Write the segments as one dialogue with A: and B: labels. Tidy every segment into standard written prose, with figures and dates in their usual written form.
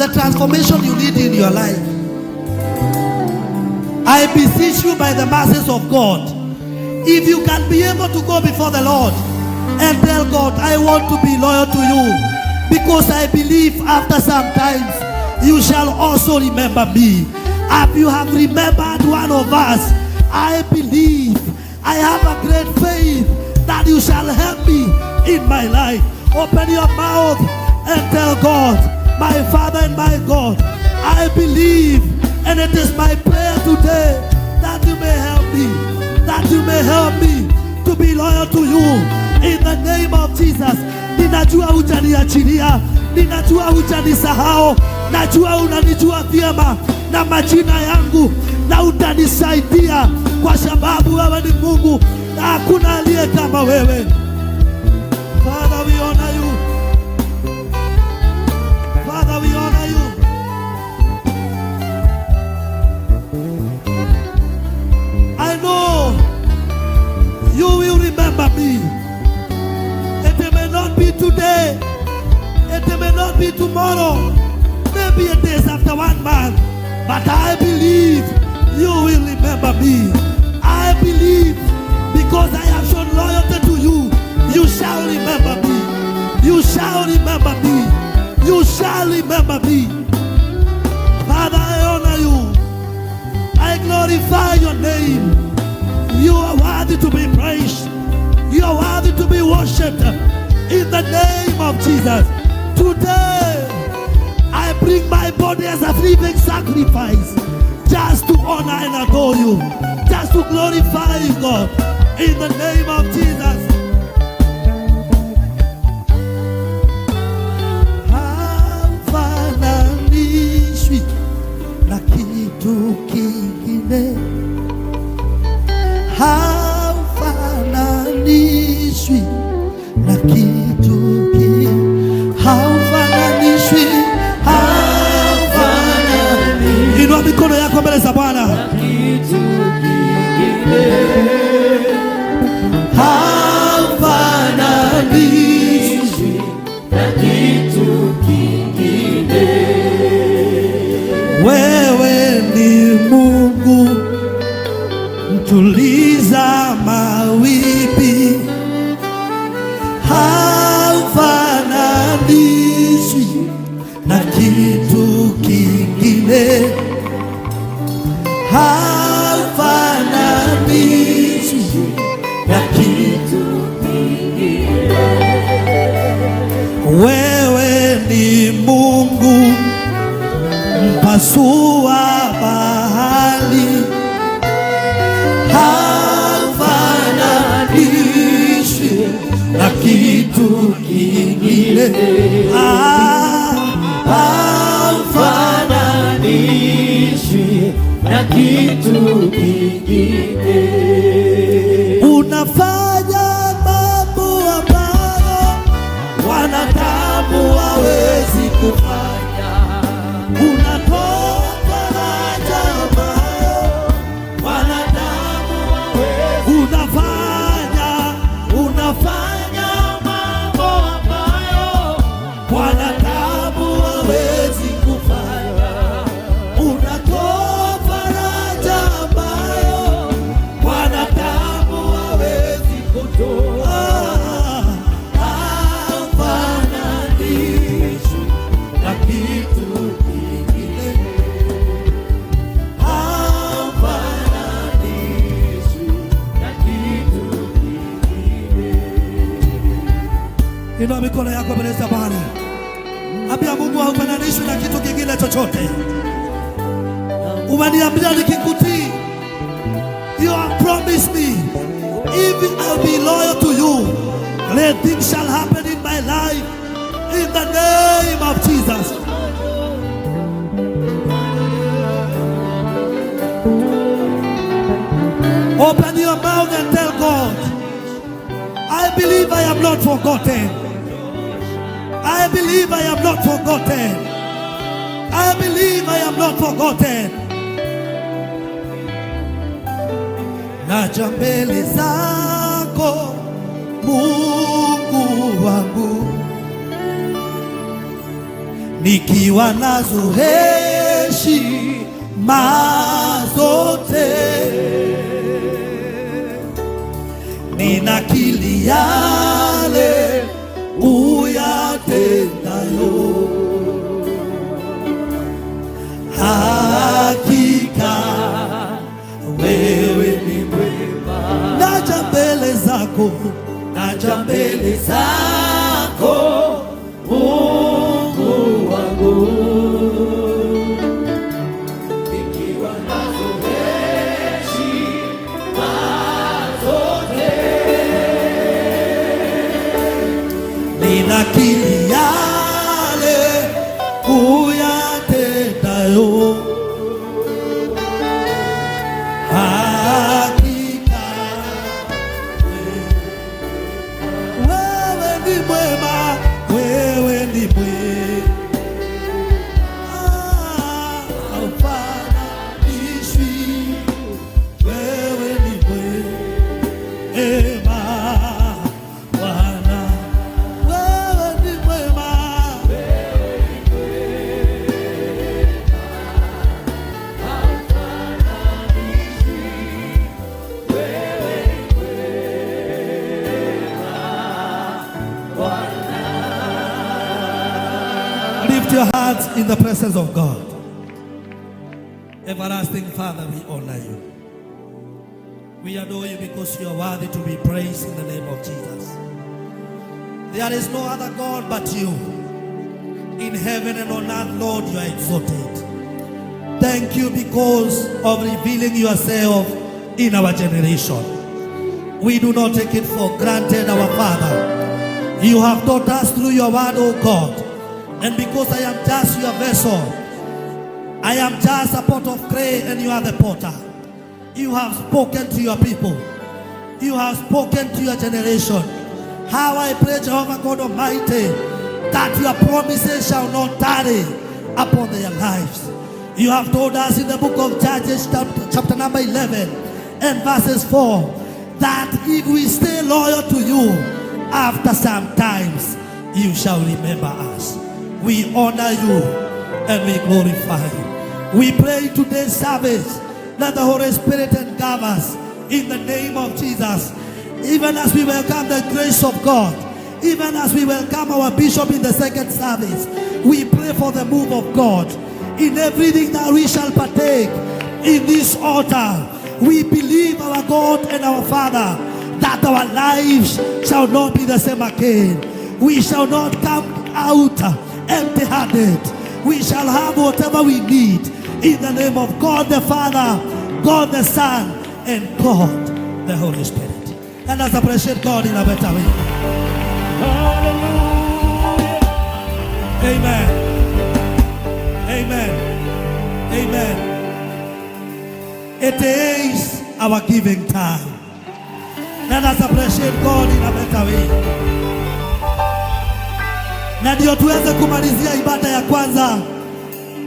A: the transformation you need in your life. I beseech you by the mercies of God, if you can be able to go before the Lord and tell God, I want to be loyal to you, because I believe after some times you shall also remember me. If you have remembered one of us, I believe, I have a great faith that you shall help me in my life. Open your mouth and tell God, my Father and my God, I believe, and it is my prayer today that you may help me, that you may help me to be loyal to you in the name of Jesus. Ninajua hutaniachilia, ninajua hutanisahau, najua unanijua vyema na majina yangu, na utanisaidia kwa sababu wewe ni Mungu na hakuna aliye kama wewe. Father, we honor you. Father, we honor you. I know you will remember me. It may not be today, it may not be tomorrow, maybe it is after 1 month, but I believe you will remember me. I believe because I have shown loyalty to you, you shall remember me. You shall remember me. You shall remember me. Father, I honor you. I glorify your name. You are worthy to be praised. You are worthy to be worshipped in the name of Jesus. Today, I bring my body as a living sacrifice just to honor and adore you, just to glorify you, God, in the name of Jesus. Hafananishwi na kitu kingine, hafananishwi na kitu kingine, hafananishwi, hafananishwi. Inua mikono yako mbele za Bwana. Hafananishwi na kitu kingine. Wewe ni Mungu mtuliza mawimbi, hafananishwi na kitu kingine, hafananishwi na kitu kingine. Wewe ni Mungu mpasua bahari, hafananishwi na kitu kingine, hafananishwi na kitu kingine. Unafanya mambo ambayo wanadamu hawezi kufanya. Unatoa faraja ambayo wanadamu hawezi. Unafanya mambo ambayo wanadamu hawezi kufanya. Unatoa faraja ambayo wanadamu hawezi kutoa. Hafananishwi na kitu kingine, hafananishwi na kitu kingine. Inua mikono yako mbele za Bwana. Ambia Mungu haufananishwi na kitu kingine chochote. Umeniambia nikikutii, you have promised me, if I'll be loyal to you, great things shall happen in my life, in the name of Jesus. Open your mouth and tell God, I believe I am not forgotten. I believe I am not forgotten. I believe I am not forgotten. Naja mbele zako Mungu wangu, nikiwa nazo heshima zote, ninakiri yale uyatendayo, hakika wewe ni mwema. Naja mbele zako, naja mbele zako Mungu wangu, nikiwa nazo heshima zote, ninakiri yale uyatendayo, hakika wewe ni mwema, wewe ni mwema, haufananishwi, wewe ni mwema Bwana, wewe ni mwema, lift your hands in the presence of God. Everlasting Father, we honor you. We adore you because you are worthy to be praised in the name of Jesus. There is no other God but you. In heaven and on earth, Lord, you are exalted. Thank you because of revealing yourself in our generation. We do not take it for granted, our Father. You have taught us through your word, O God. And because I am just your vessel, I am just a pot of clay and you are the potter. You have spoken to your people. You have spoken to your generation. How I pray, Jehovah God Almighty, that your promises shall not tarry upon their lives. You have told us in the book of Judges chapter number 11 and verses 4 that if we stay loyal to you, after some times you shall remember us. We honor you and we glorify you. We pray today's service that the Holy Spirit engulf us in the name of Jesus. Even as we welcome the grace of God, even as we welcome our bishop in the second service, we pray for the move of God in everything that we shall partake in this altar. We believe, our God and our Father, that our lives shall not be the same again. We shall not come out empty-handed. We shall have whatever we need in the name of God the Father, God the Son, and God the Holy Spirit. And let's appreciate God in a better way. Hallelujah. Amen. Amen. Amen. It is our giving time. Let us appreciate God in a better way. Na ndio tuweze kumalizia ibada ya kwanza,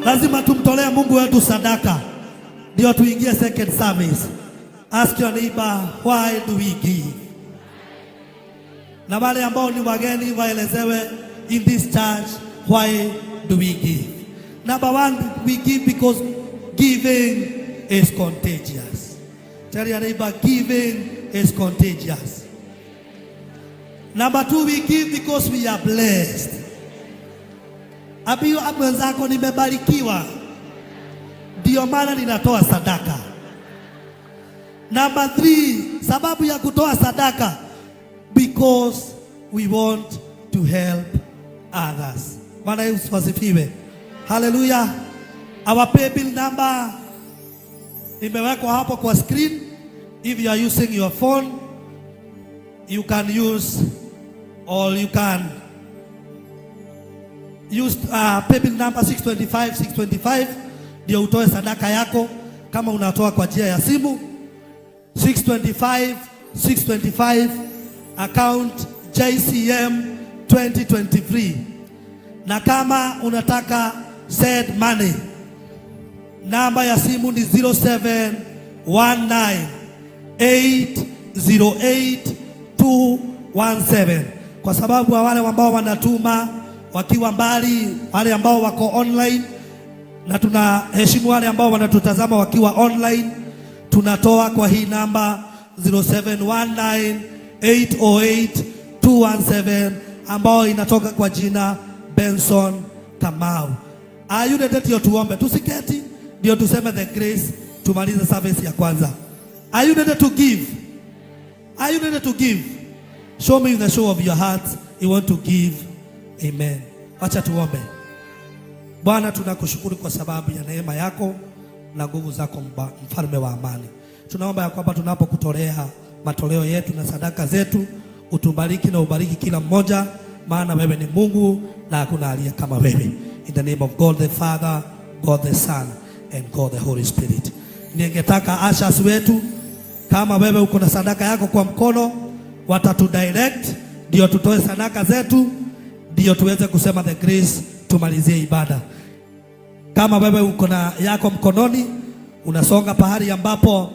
A: lazima tumtolee Mungu wetu sadaka, ndio tuingie second service. Ask your neighbor, why do we give? Na wale ambao ni wageni waelezewe in this church, why do we give? Number one, we give because giving is contagious. Tell your neighbor, giving is contagious. Number two, we give because we are blessed. Abio mwenzako nimebarikiwa, ndio maana ninatoa sadaka. Number three, sababu ya kutoa sadaka, because we want to help others. Bwana Yesu asifiwe. Hallelujah. Our pay bill number imewekwa hapo kwa screen. If you are using your phone, you can use, or you can use pay bill number 625 ndio utoe sadaka yako kama unatoa kwa njia ya simu. 625 account JCM 2023. Na kama unataka send money, namba ya simu ni 0719808217, kwa sababu wale ambao wanatuma wakiwa mbali, wale ambao wako online, na tunaheshimu wale ambao wanatutazama wakiwa online. Tunatoa kwa hii namba 0719808217 ambao inatoka kwa jina Benson Kamau. Are you ready? Ndio tuombe, tusiketi ndio tuseme the grace, tumalize service ya kwanza. Are you ready to give? Are you ready to give? Show me the show of your heart you want to give. Amen. Acha tuombe. Bwana, tunakushukuru kwa sababu ya neema yako na nguvu zako, mfalme wa amani. Tunaomba ya kwamba tunapokutolea matoleo yetu na sadaka zetu, utubariki na ubariki kila mmoja, maana wewe ni Mungu na hakuna aliye kama wewe. In the name of God the Father, God the Son and God the Holy Spirit. Ningetaka ashas wetu, kama wewe uko na sadaka yako kwa mkono, watatu direct ndio tutoe sadaka zetu, ndio tuweze kusema the grace, tumalizie ibada. Kama wewe uko na yako mkononi, unasonga pahali ambapo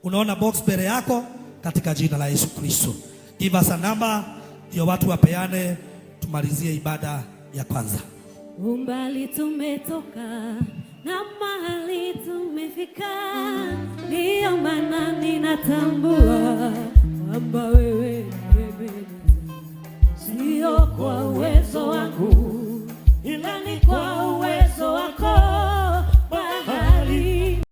A: unaona box mbele yako, katika jina la Yesu Kristo. Give us a number ndio watu wapeane, tumalizie ibada ya kwanza.
B: Umbali tumetoka na mahali tumefika, ndio maana ninatambua kwamba wewe